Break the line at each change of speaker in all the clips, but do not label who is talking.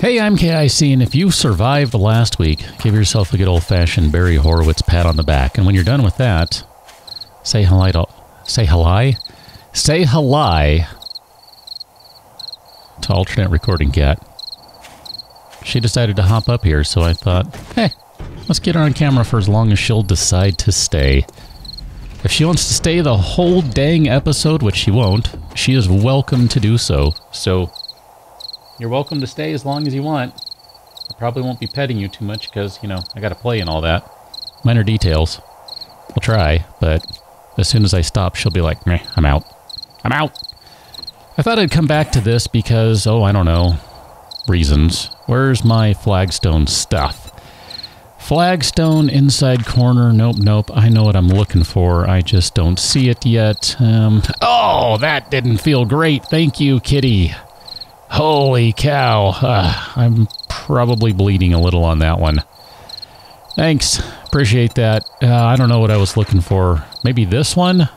Hey, I'm KIC, and if you survived last week, give yourself a good old-fashioned Barry Horowitz pat on the back. And when you're done with that, say hello to... Say hello? Say hello to alternate recording cat. She decided to hop up here, so I thought, hey, let's get her on camera for as long as she'll decide to stay. If she wants to stay the whole dang episode, which she won't, she is welcome to do so. So... you're welcome to stay as long as you want. I probably won't be petting you too much because, you know, I gotta play and all that. Minor details. I'll try, but as soon as I stop, she'll be like, meh, I'm out. I'm out! I thought I'd come back to this because, oh, I don't know, reasons. Where's my flagstone stuff? Flagstone, inside corner, nope, I know what I'm looking for, I just don't see it yet. Oh, that didn't feel great, thank you, kitty. Holy cow, I'm probably bleeding a little on that one. Thanks, appreciate that. I don't know what I was looking for. Maybe this one?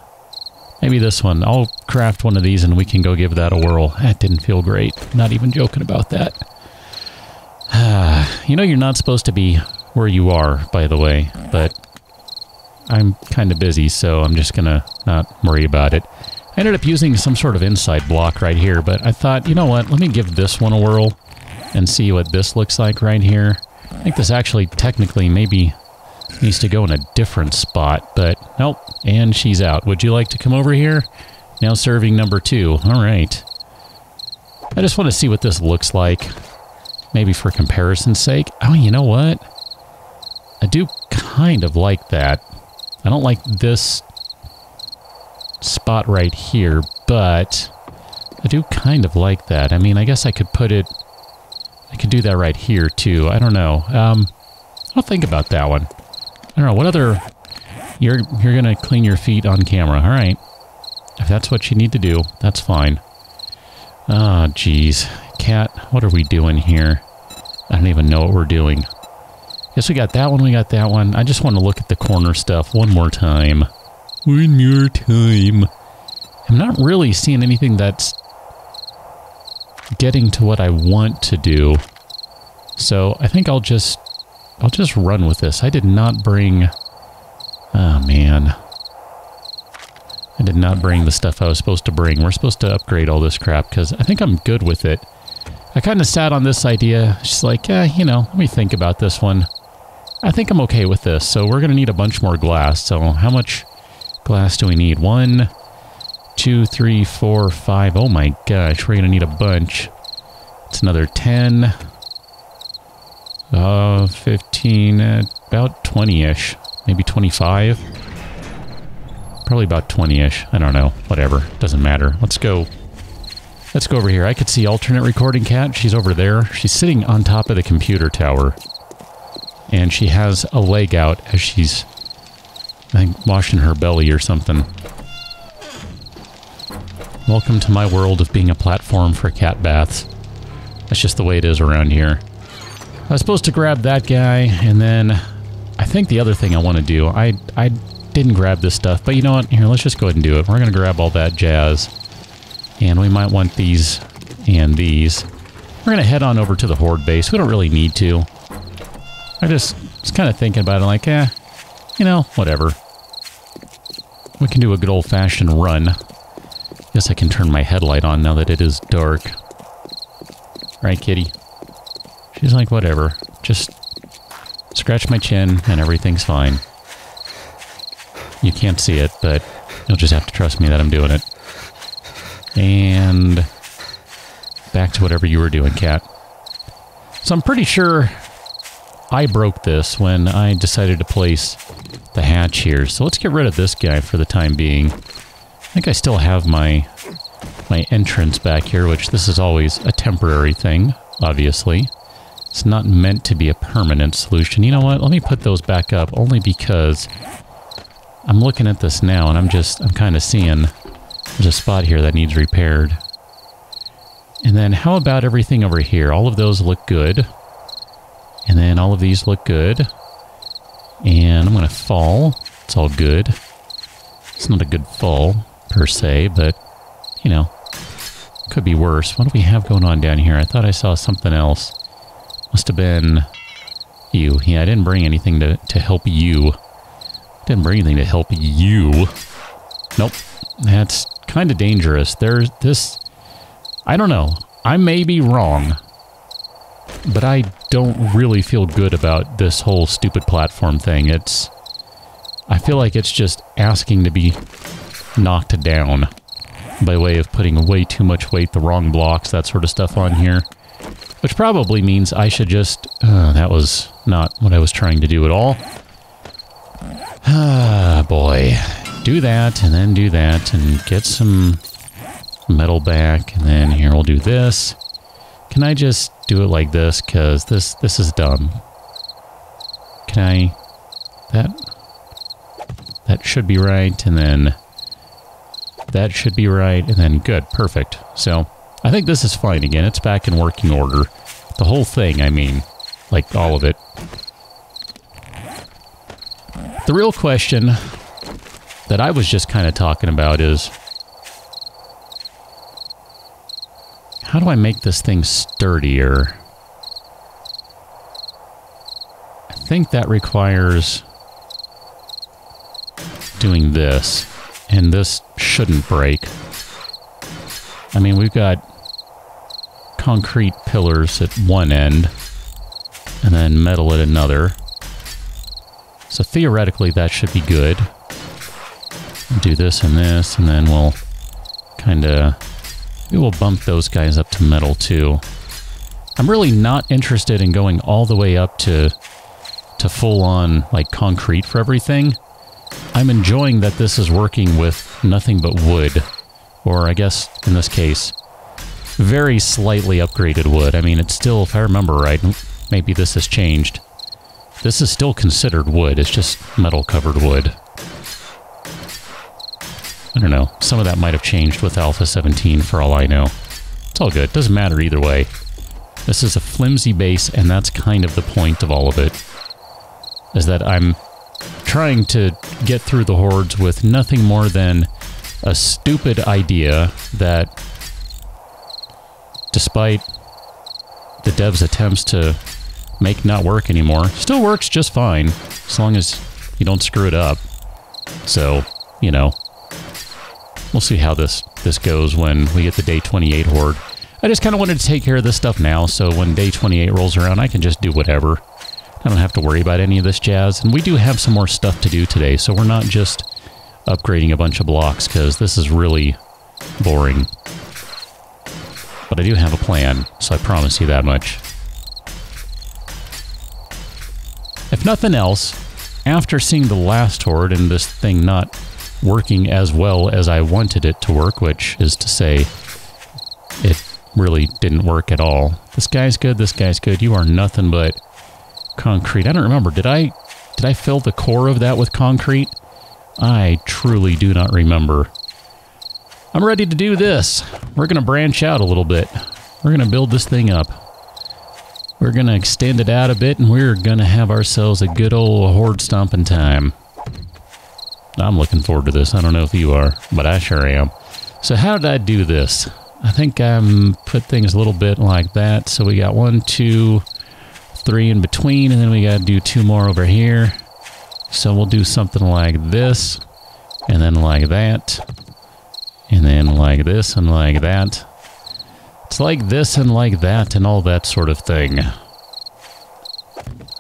Maybe this one. I'll craft one of these and we can go give that a whirl. That didn't feel great. Not even joking about that. You know you're not supposed to be where you are, by the way, but I'm kind of busy, so I'm just gonna not worry about it. I ended up using some sort of inside block right here, but I thought, you know what, let me give this one a whirl and see what this looks like right here. I think this actually technically maybe needs to go in a different spot, but nope, and she's out. Would you like to come over here? Now serving number 2. All right. I just want to see what this looks like, maybe for comparison's sake. Oh, you know what? I do kind of like that. I don't like this spot right here, but I do kind of like that. I mean, I guess I could put it... I could do that right here, too. I don't know. I'll think about that one. I don't know. What other... You're gonna clean your feet on camera. All right. If that's what you need to do, that's fine. Ah, geez. Cat, what are we doing here? I don't even know what we're doing. Guess we got that one, we got that one. I just want to look at the corner stuff one more time. One more time. I'm not really seeing anything that's getting to what I want to do. So I think I'll just run with this. I did not bring... Oh, man. I did not bring the stuff I was supposed to bring. We're supposed to upgrade all this crap, because I think I'm good with it. I kind of sat on this idea. Just like, you know, let me think about this one. I think I'm okay with this. So we're going to need a bunch more glass. So how much... glass do we need? 1, 2, 3, 4, 5. Oh my gosh, we're going to need a bunch. It's another 10. 15, about 20-ish. Maybe 25. Probably about 20-ish. I don't know. Whatever. Doesn't matter. Let's go. Let's go over here. I could see alternate recording cat. She's over there. She's sitting on top of the computer tower. And she has a leg out as she's... I think washing her belly or something. Welcome to my world of being a platform for cat baths. That's just the way it is around here. I was supposed to grab that guy, and then I think the other thing I want to do, I didn't grab this stuff, but you know what? Here, let's just go ahead and do it. We're going to grab all that jazz, and we might want these and these. We're going to head on over to the Horde base. We don't really need to. I just was kind of thinking about it like, you know, whatever. We can do a good old-fashioned run. Guess I can turn my headlight on now that it is dark. Right, kitty? She's like, whatever. Just scratch my chin and everything's fine. You can't see it, but you'll just have to trust me that I'm doing it. And back to whatever you were doing, cat. So I'm pretty sure I broke this when I decided to place the hatch here. So let's get rid of this guy for the time being. I think I still have my entrance back here, which this is always a temporary thing, obviously. It's not meant to be a permanent solution. You know what? Let me put those back up, only because I'm looking at this now and I'm kind of seeing there's a spot here that needs repaired. And then how about everything over here? All of those look good. And then all of these look good. And I'm going to fall. It's all good. It's not a good fall, per se, but, you know, could be worse. What do we have going on down here? I thought I saw something else. Must have been you. Yeah, I didn't bring anything to help you. Didn't bring anything to help you. Nope. That's kind of dangerous. There's this... I don't know. I may be wrong, but I don't really feel good about this whole stupid platform thing. I feel like it's just asking to be knocked down by way of putting way too much weight, the wrong blocks, that sort of stuff on here. Which probably means I should just... that was not what I was trying to do at all. Ah, boy. Do that, and then do that, and get some metal back, and then here we'll do this. Can I just do it like this? Because this is dumb. Can I... That should be right, and then... That should be right, and then good, perfect. So, I think this is fine again. It's back in working order. The whole thing, I mean. Like, all of it. The real question that I was just kind of talking about is... How do I make this thing sturdier? I think that requires doing this. And this shouldn't break. I mean, we've got concrete pillars at one end, and then metal at another. So theoretically, that should be good. Do this, and then we'll kind of... Maybe we'll bump those guys up to metal, too. I'm really not interested in going all the way up to full-on, like, concrete for everything. I'm enjoying that this is working with nothing but wood. Or, I guess, in this case, very slightly upgraded wood. I mean, it's still, if I remember right, maybe this has changed. This is still considered wood. It's just metal-covered wood. I don't know. Some of that might have changed with Alpha 17, for all I know. It's all good. Doesn't matter either way. This is a flimsy base, and that's kind of the point of all of it. Is that I'm trying to get through the hordes with nothing more than a stupid idea that, despite the devs' attempts to make not work anymore, still works just fine, as long as you don't screw it up. So, you know, we'll see how this goes when we get the day 28 horde. I just kind of wanted to take care of this stuff now, so when day 28 rolls around, I can just do whatever. I don't have to worry about any of this jazz. And we do have some more stuff to do today, so we're not just upgrading a bunch of blocks, because this is really boring. But I do have a plan, so I promise you that much. If nothing else, after seeing the last horde and this thing not working as well as I wanted it to work, which is to say, it really didn't work at all. This guy's good, this guy's good. You are nothing but concrete. I don't remember. Did I fill the core of that with concrete? I truly do not remember. I'm ready to do this. We're going to branch out a little bit. We're going to build this thing up. We're going to extend it out a bit, and we're going to have ourselves a good old horde stomping time. I'm looking forward to this. I don't know if you are, but I sure am. So how did I do this? I think I put things a little bit like that. So we got 1, 2, 3 in between, and then we got to do 2 more over here. So we'll do something like this, and then like that, and then like this and like that. It's like this and like that and all that sort of thing.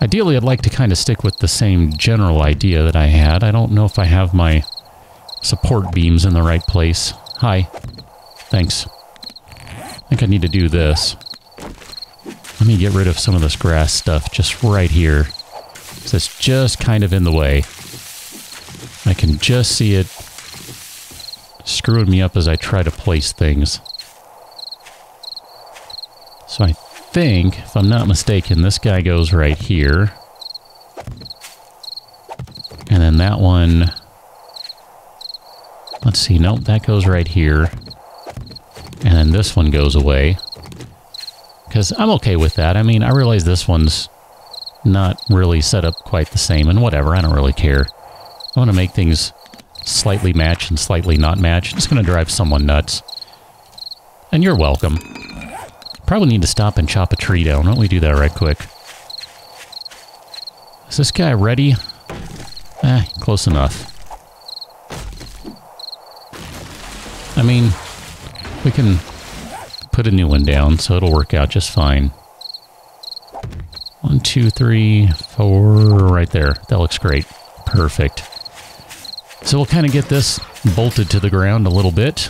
Ideally, I'd like to kind of stick with the same general idea that I had. I don't know if I have my support beams in the right place. Hi. Thanks. I think I need to do this. Let me get rid of some of this grass stuff just right here. So it's just kind of in the way. I can just see it screwing me up as I try to place things. So I think, if I'm not mistaken, this guy goes right here. And then that one... Let's see, nope, that goes right here. And then this one goes away. Because I'm okay with that. I mean, I realize this one's not really set up quite the same, and whatever, I don't really care. I want to make things slightly match and slightly not match. It's going to drive someone nuts. And you're welcome. Probably need to stop and chop a tree down. Why don't we do that right quick? Is this guy ready? Close enough. I mean, we can put a new one down, so it'll work out just fine. 1, 2, 3, 4, right there. That looks great. Perfect. So we'll kind of get this bolted to the ground a little bit.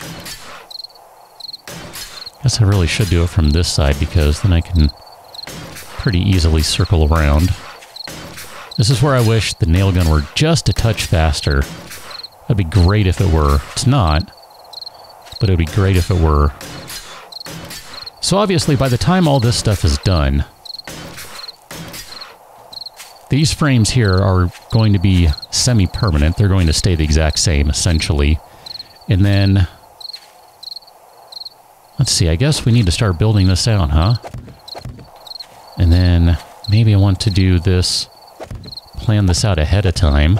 Guess I really should do it from this side because then I can pretty easily circle around. This is where I wish the nail gun were just a touch faster. That'd be great if it were. It's not, but it'd be great if it were. So obviously, by the time all this stuff is done, these frames here are going to be semi-permanent. They're going to stay the exact same, essentially. And then, let's see, I guess we need to start building this out, huh? And then maybe I want to do this, plan this out ahead of time.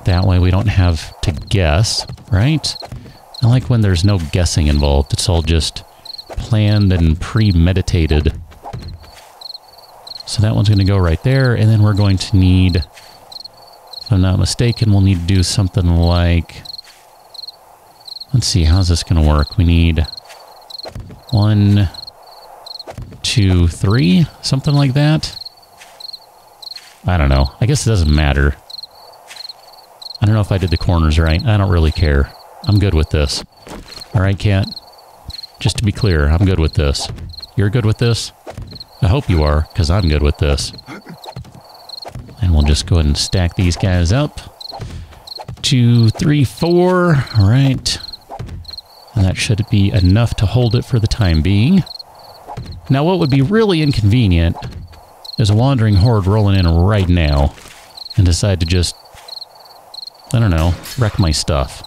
That way we don't have to guess, right? I like when there's no guessing involved. It's all just planned and premeditated. So that one's going to go right there, and then we're going to need, if I'm not mistaken, we'll need to do something like, let's see, how's this going to work? We need 1, 2, 3, something like that. I don't know. I guess it doesn't matter. I don't know if I did the corners right. I don't really care. I'm good with this. All right, Cat? Just to be clear, I'm good with this. You're good with this? I hope you are, because I'm good with this. And we'll just go ahead and stack these guys up. 2, 3, 4. All right. And that should be enough to hold it for the time being. Now, what would be really inconvenient is a wandering horde rolling in right now and decide to just, I don't know, wreck my stuff.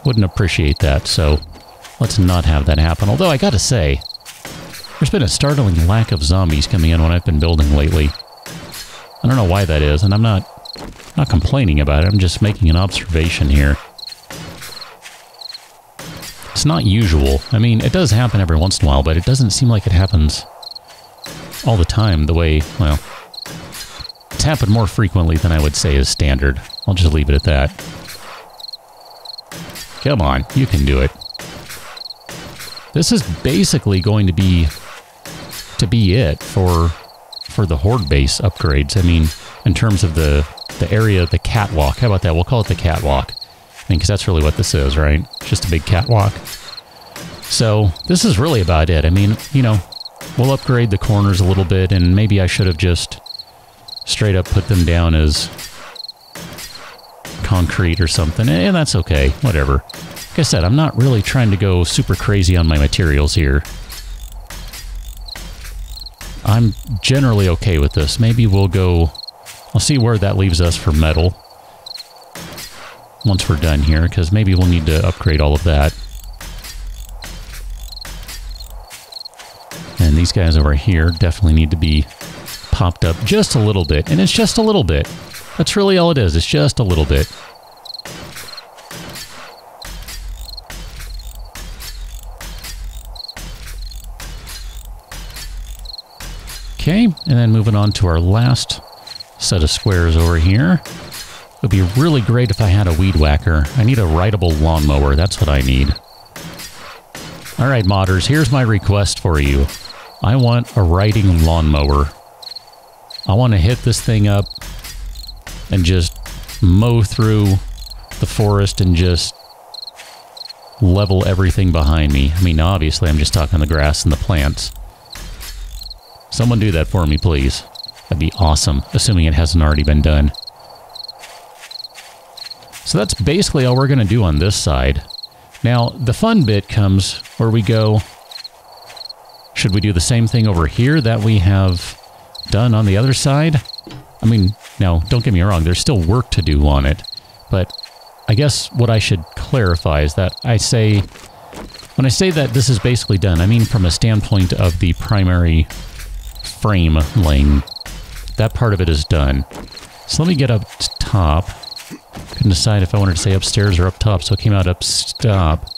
Wouldn't appreciate that, so let's not have that happen. Although, I gotta say, there's been a startling lack of zombies coming in when I've been building lately. I don't know why that is, and I'm not complaining about it. I'm just making an observation here. It's not usual. I mean, it does happen every once in a while, but it doesn't seem like it happens all the time the way, well, it's happened more frequently than I would say is standard. I'll just leave it at that. Come on, you can do it. This is basically going to be it for the horde base upgrades. I mean, in terms of the area, the catwalk. How about that? We'll call it the catwalk. I mean, because that's really what this is, right? Just a big catwalk. So this is really about it. I mean, you know, we'll upgrade the corners a little bit, and maybe I should have just straight up put them down as concrete or something, and that's okay. Whatever. Like I said, I'm not really trying to go super crazy on my materials here. I'm generally okay with this. Maybe we'll go... I'll see where that leaves us for metal once we're done here, because maybe we'll need to upgrade all of that. And these guys over here definitely need to be popped up just a little bit, and it's just a little bit. That's really all it is. It's just a little bit. Okay, and then moving on to our last set of squares over here. It would be really great if I had a weed whacker. I need a rideable lawnmower. That's what I need. All right, modders, here's my request for you. I want a riding lawnmower. I want to hit this thing up and just mow through the forest and just level everything behind me. I mean, obviously, I'm just talking the grass and the plants. Someone do that for me, please. That'd be awesome, assuming it hasn't already been done. So that's basically all we're going to do on this side. Now, the fun bit comes where we go, should we do the same thing over here that we have done on the other side? I mean, now, don't get me wrong, there's still work to do on it, but I guess what I should clarify is that when I say that this is basically done, I mean from a standpoint of the primary frame laying. That part of it is done. So let me get up top. Couldn't decide if I wanted to say upstairs or up top, so it came out up top.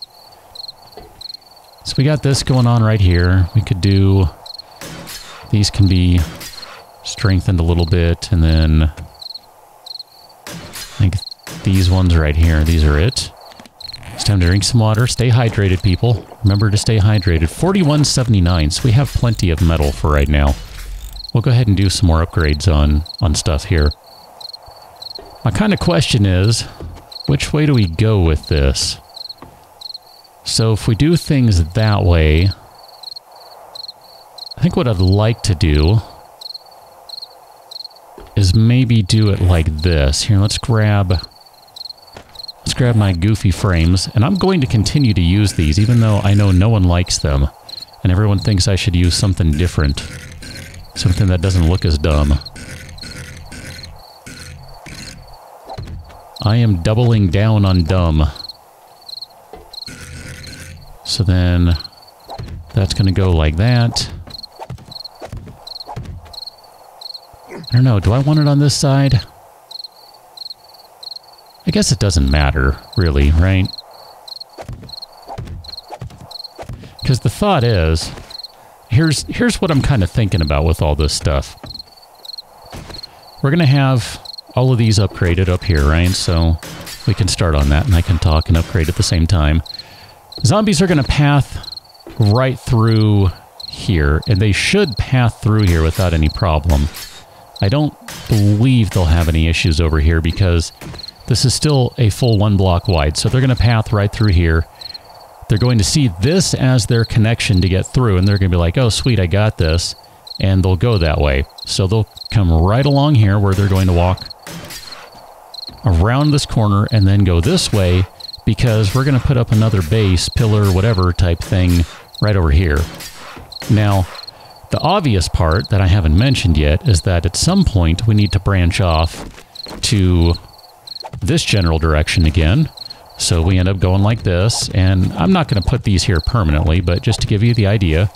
So we got this going on right here. We could do... These can be strengthened a little bit, and then... I think these ones right here, these are it. It's time to drink some water. Stay hydrated, people. Remember to stay hydrated. 4179, so we have plenty of metal for right now. We'll go ahead and do some more upgrades on stuff here. My kind of question is, which way do we go with this? So if we do things that way, I think what I'd like to do is maybe do it like this. Here, let's grab my goofy frames, and I'm going to continue to use these, even though I know no one likes them, and everyone thinks I should use something different, something that doesn't look as dumb. I am doubling down on dumb. So then, that's going to go like that. I don't know, do I want it on this side? I guess it doesn't matter, really, right? Because the thought is, here's what I'm kind of thinking about with all this stuff. We're going to have all of these upgraded up here, right? So we can start on that, and I can talk and upgrade at the same time. Zombies are going to path right through here, and they should path through here without any problem. I don't believe they'll have any issues over here because this is still a full 1 block wide, so they're going to path right through here. They're going to see this as their connection to get through, and they're going to be like, oh, sweet, I got this, and they'll go that way. So they'll come right along here where they're going to walk around this corner and then go this way because we're going to put up another base, pillar, whatever type thing right over here. Now, the obvious part that I haven't mentioned yet is that at some point we need to branch off to this general direction again. So we end up going like this, and I'm not going to put these here permanently, but just to give you the idea,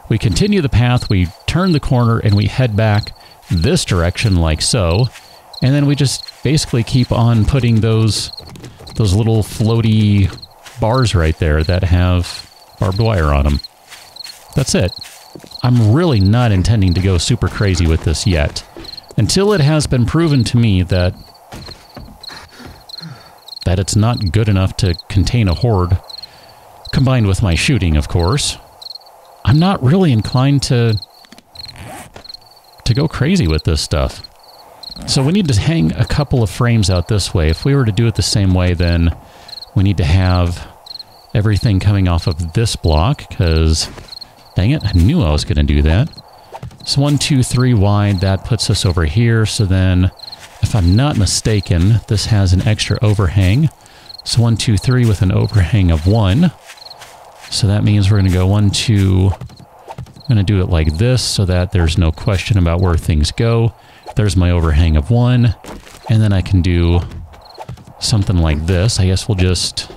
we continue the path, we turn the corner, and we head back this direction like so, and then we just basically keep on putting those little floaty bars right there that have barbed wire on them. That's it. I'm really not intending to go super crazy with this yet, until it has been proven to me that it's not good enough to contain a horde, combined with my shooting, of course. I'm not really inclined to go crazy with this stuff. So we need to hang a couple of frames out this way. If we were to do it the same way, then we need to have everything coming off of this block, because, dang it, I knew I was going to do that. So 1, 2, 3 wide, that puts us over here. So then, if I'm not mistaken, this has an extra overhang. So 1, 2, 3 with an overhang of 1. So that means we're going to go 1, 2... I'm going to do it like this so that there's no question about where things go. There's my overhang of 1. And then I can do something like this. I guess we'll just...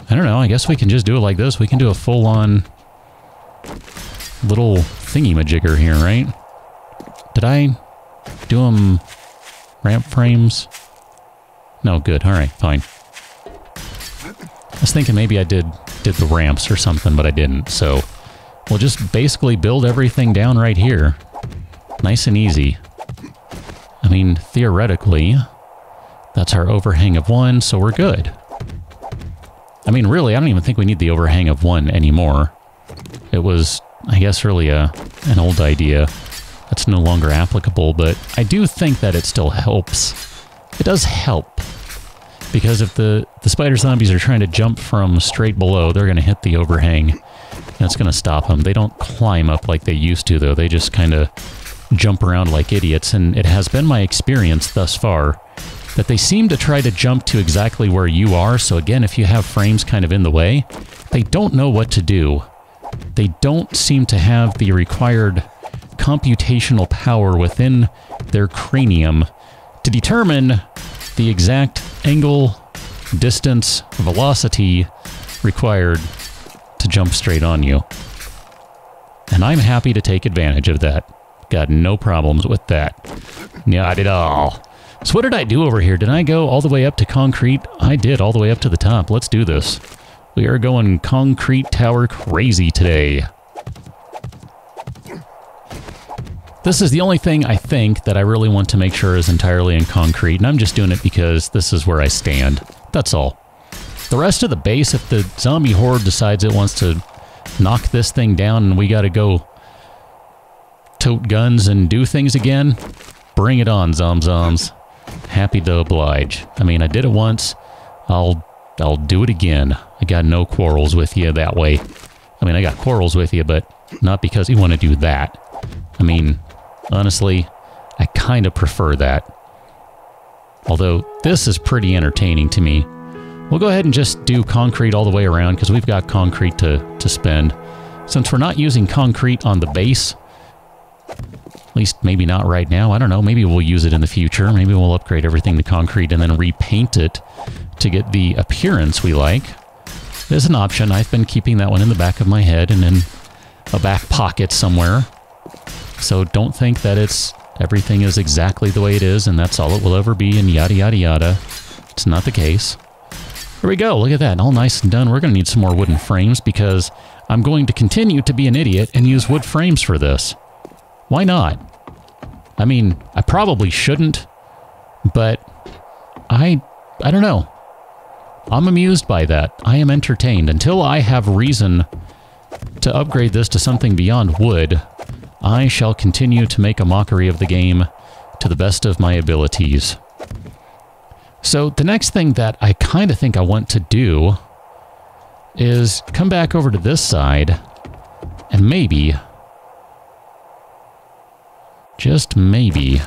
I don't know, I guess we can just do it like this. We can do a full-on little thingy-majigger here, right? Did I do them ramp frames? No, good. Alright, fine. I was thinking maybe I did the ramps or something, but I didn't, so... We'll just basically build everything down right here. Nice and easy. I mean, theoretically, that's our overhang of 1, so we're good. I mean, really, I don't even think we need the overhang of 1 anymore. It was, I guess, really an old idea that's no longer applicable, but I do think that it still helps. It does help. Because if the spider zombies are trying to jump from straight below, they're going to hit the overhang. That's going to stop them. They don't climb up like they used to, though. They just kind of jump around like idiots, and it has been my experience thus far that they seem to try to jump to exactly where you are. So again, if you have frames kind of in the way, they don't know what to do. They don't seem to have the required computational power within their cranium to determine the exact angle, distance, velocity required to jump straight on you. And I'm happy to take advantage of that. Got no problems with that. Not at all. So what did I do over here? Did I go all the way up to concrete? I did, all the way up to the top. Let's do this. We are going concrete tower crazy today. This is the only thing I think that I really want to make sure is entirely in concrete, and I'm just doing it because this is where I stand. That's all. The rest of the base, if the zombie horde decides it wants to knock this thing down and we gotta go tote guns and do things again, bring it on, zomzoms. Happy to oblige. I mean, I did it once. I'll do it again. I got no quarrels with you that way. I mean, I got quarrels with you, but not because you want to do that. I mean, honestly, I kind of prefer that. Although, this is pretty entertaining to me. We'll go ahead and just do concrete all the way around because we've got concrete to spend. Since we're not using concrete on the base, at least maybe not right now, I don't know, maybe we'll use it in the future. Maybe we'll upgrade everything to concrete and then repaint it to get the appearance we like. There's an option. I've been keeping that one in the back of my head and in a back pocket somewhere. So don't think that everything is exactly the way it is and that's all it will ever be and yada yada yada. It's not the case. Here we go, look at that, all nice and done. We're going to need some more wooden frames because I'm going to continue to be an idiot and use wood frames for this. Why not? I mean, I probably shouldn't, but I don't know. I'm amused by that. I am entertained. Until I have reason to upgrade this to something beyond wood, I shall continue to make a mockery of the game to the best of my abilities. So the next thing that I kind of think I want to do is come back over to this side and maybe, just maybe,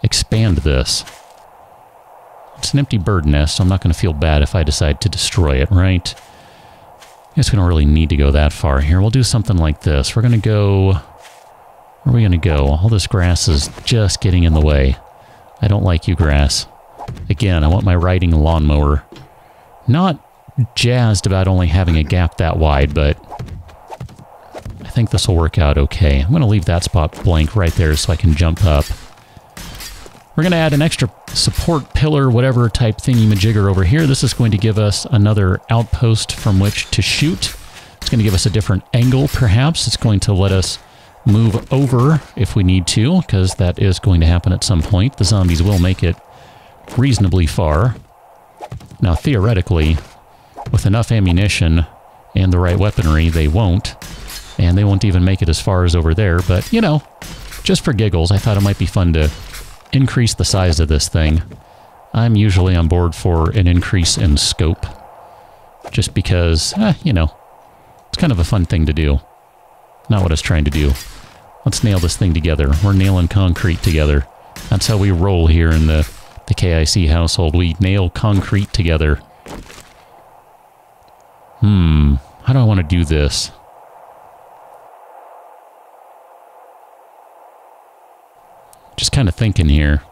expand this. It's an empty bird nest, so I'm not going to feel bad if I decide to destroy it, right? I guess we don't really need to go that far here. We'll do something like this. We're going to go... Where are we going to go? All this grass is just getting in the way. I don't like you, grass. Again, I want my riding lawnmower. Not jazzed about only having a gap that wide, but I think this will work out okay. I'm going to leave that spot blank right there so I can jump up. We're going to add an extra support pillar, whatever type thingy-majigger over here. This is going to give us another outpost from which to shoot. It's going to give us a different angle, perhaps. It's going to let us move over if we need to, because that is going to happen at some point. The zombies will make it reasonably far. Now, theoretically, with enough ammunition and the right weaponry, they won't. And they won't even make it as far as over there. But, you know, just for giggles, I thought it might be fun to increase the size of this thing. I'm usually on board for an increase in scope. Just because, you know, it's kind of a fun thing to do. Not what I was trying to do. Let's nail this thing together. We're nailing concrete together. That's how we roll here in the KIC household. We nail concrete together. How do I want to do this? Just kind of thinking here.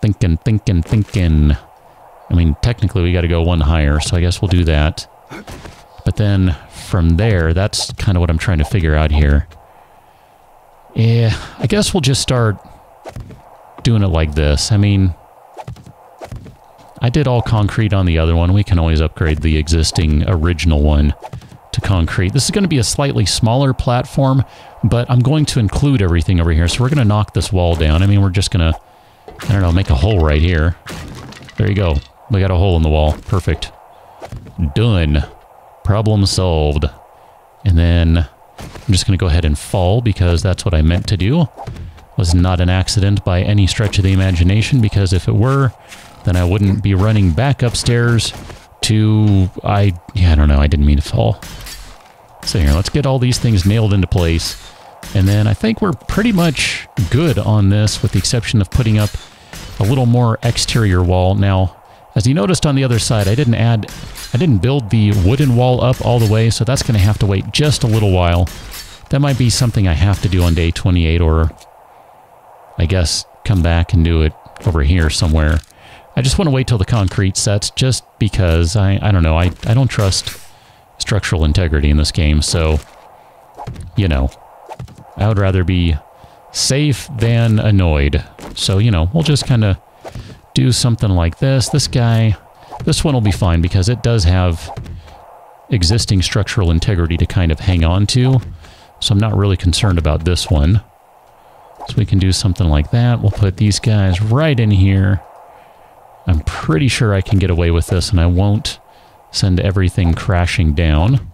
Thinking. I mean, technically we got to go one higher, so I guess we'll do that. But then from there, that's kind of what I'm trying to figure out here. Yeah, I guess we'll just start doing it like this. I mean, I did all concrete on the other one. We can always upgrade the existing original one to concrete. This is going to be a slightly smaller platform, but I'm going to include everything over here. So we're going to knock this wall down. I mean, we're just going to, I don't know, make a hole right here. There you go. We got a hole in the wall. Perfect. Done. Problem solved. And then I'm just going to go ahead and fall because that's what I meant to do. Was not an accident by any stretch of the imagination, because if it were, then I wouldn't be running back upstairs to... I don't know, I didn't mean to fall. So here, let's get all these things nailed into place. And then I think we're pretty much good on this, with the exception of putting up a little more exterior wall. Now, as you noticed on the other side, I didn't build the wooden wall up all the way, so that's going to have to wait just a little while. That might be something I have to do on day 28, or I guess come back and do it over here somewhere. I just want to wait till the concrete sets, just because I don't know, I don't trust structural integrity in this game, so, you know, I would rather be safe than annoyed. So, you know, we'll just kind of do something like this. This one will be fine because it does have existing structural integrity to kind of hang on to. So I'm not really concerned about this one. So we can do something like that. We'll put these guys right in here. I'm pretty sure I can get away with this and I won't send everything crashing down.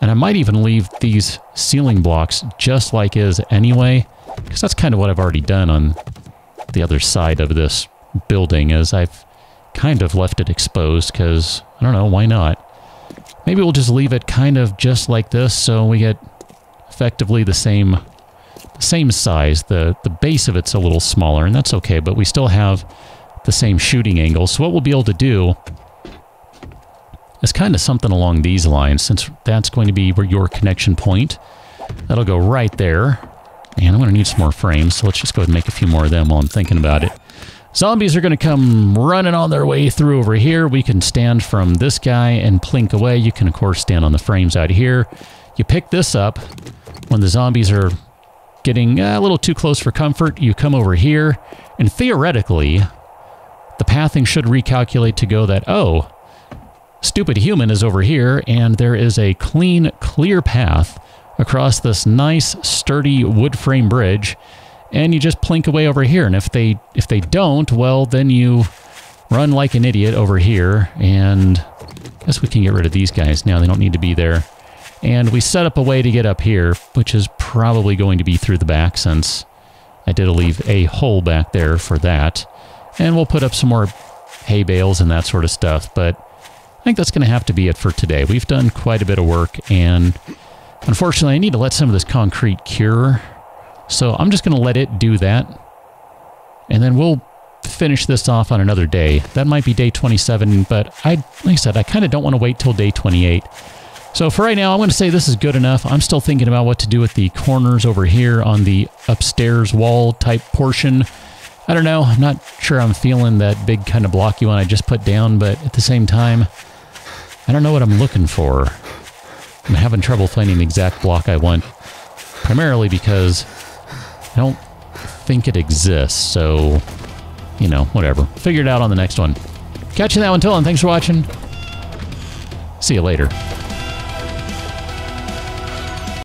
And I might even leave these ceiling blocks just like is anyway, because that's kind of what I've already done on the other side of this building, is I've kind of left it exposed because, I don't know, why not? Maybe we'll just leave it kind of just like this so we get effectively the same size. The base of it's a little smaller, and that's okay, but we still have the same shooting angle. So what we'll be able to do is kind of something along these lines, since that's going to be your connection point. That'll go right there. And I'm going to need some more frames, so let's just go ahead and make a few more of them while I'm thinking about it. Zombies are going to come running on their way through over here. We can stand from this guy and plink away. You can, of course, stand on the frames out here. You pick this up when the zombies are getting a little too close for comfort. You come over here, and theoretically, the pathing should recalculate to go that, oh, stupid human is over here, and there is a clean, clear path across this nice, sturdy wood frame bridge, and you just plink away over here. And if they don't, well, then you run like an idiot over here, and I guess we can get rid of these guys now. They don't need to be there. And we set up a way to get up here, which is probably going to be through the back, since I did leave a hole back there for that. And we'll put up some more hay bales and that sort of stuff, but I think that's going to have to be it for today. We've done quite a bit of work, and unfortunately, I need to let some of this concrete cure. So I'm just going to let it do that. And then we'll finish this off on another day. That might be day 27, but like I said, I kind of don't want to wait till day 28. So for right now, I'm going to say this is good enough. I'm still thinking about what to do with the corners over here on the upstairs wall type portion. I don't know. I'm not sure I'm feeling that big kind of blocky one I just put down, but at the same time, I don't know what I'm looking for. I'm having trouble finding the exact block I want, primarily because I don't think it exists, so, you know, whatever. Figure it out on the next one. Catch you now until then. Thanks for watching. See you later.